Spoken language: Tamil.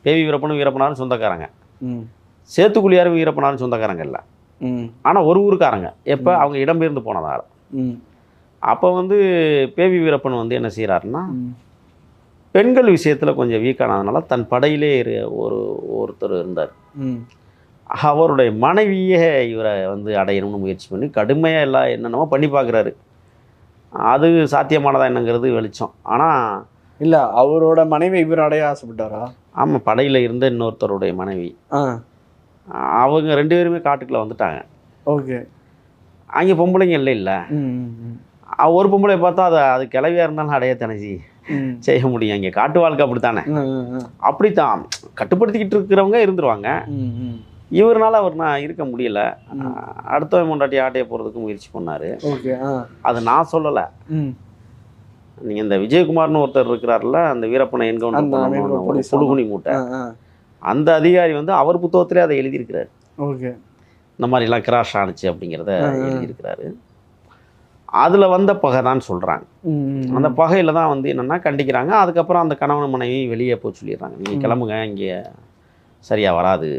பேவி வீரப்பனும் வீரப்பனாரும் சொந்தக்காரங்க, சேத்துக்குழியாரும் வீரப்பனாரும் சொந்தக்காரங்க இல்லை. ஆனால் ஒரு ஊருக்காரங்க. எப்போ அவங்க இடம்பெயர்ந்து போனதால். அப்போ வந்து பேவி வீரப்பன் வந்து என்ன செய்கிறாருன்னா, பெண்கள் விஷயத்தில் கொஞ்சம் வீக்கானதுனால தன் படையிலே ஒருத்தர் இருந்தார். அவருடைய மனைவியே இவரை வந்து அடையணும்னு முயற்சி பண்ணி கடுமையாக எல்லாம் என்னென்னமோ பண்ணி பார்க்குறாரு. அது சாத்தியமானதா என்னங்கிறது வெளிச்சம். ஆனால் இல்லை, அவரோட மனைவி இவர் அடைய ஆசைப்பட்டாரா? ஆமாம், படையில் இருந்த இன்னொருத்தருடைய மனைவி. அவங்க 2 பேருமே காட்டுக்குள்ளே வந்துட்டாங்க. ஓகே. அங்கே பொம்பளைங்க இல்லை. ஒரு பொம்பளை பார்த்தா அது கிளவியாக இருந்தாலும் அடைய தனசி செய்ய முடியும். இங்கே காட்டு வாழ்க்கை அப்படித்தானே. அப்படித்தான் கட்டுப்படுத்திக்கிட்டு இருக்கிறவங்க இருந்துருவாங்க. இவரால் அவர் இருக்க முடியல. அடுத்த முண்டாட்டி ஆட்டையை போகிறதுக்கு முயற்சி பண்ணார். அது நான் சொல்லலை. நீங்கள் இந்த விஜயகுமார்னு ஒருத்தர் இருக்கிறார்ல, அந்த வீரப்பனை என்கவுண்டர் புழுகுனி மூட்டை, அந்த அதிகாரி வந்து அவர் புத்தகத்திலே அதை எழுதியிருக்கிறார். இந்த மாதிரிலாம் கிராஷ் ஆணுச்சு அப்படிங்கிறத எழுதியிருக்கிறாரு. அதில் வந்த பகை தான் சொல்கிறாங்க. அந்த பகையில் தான் வந்து என்னென்னா கண்டிக்கிறாங்க. அதுக்கப்புறம் அந்த கணவன் மனைவி வெளியே போய் சொல்லிடுறாங்க, நீங்கள் கிளம்புங்க, இங்கே சரியாக வராது.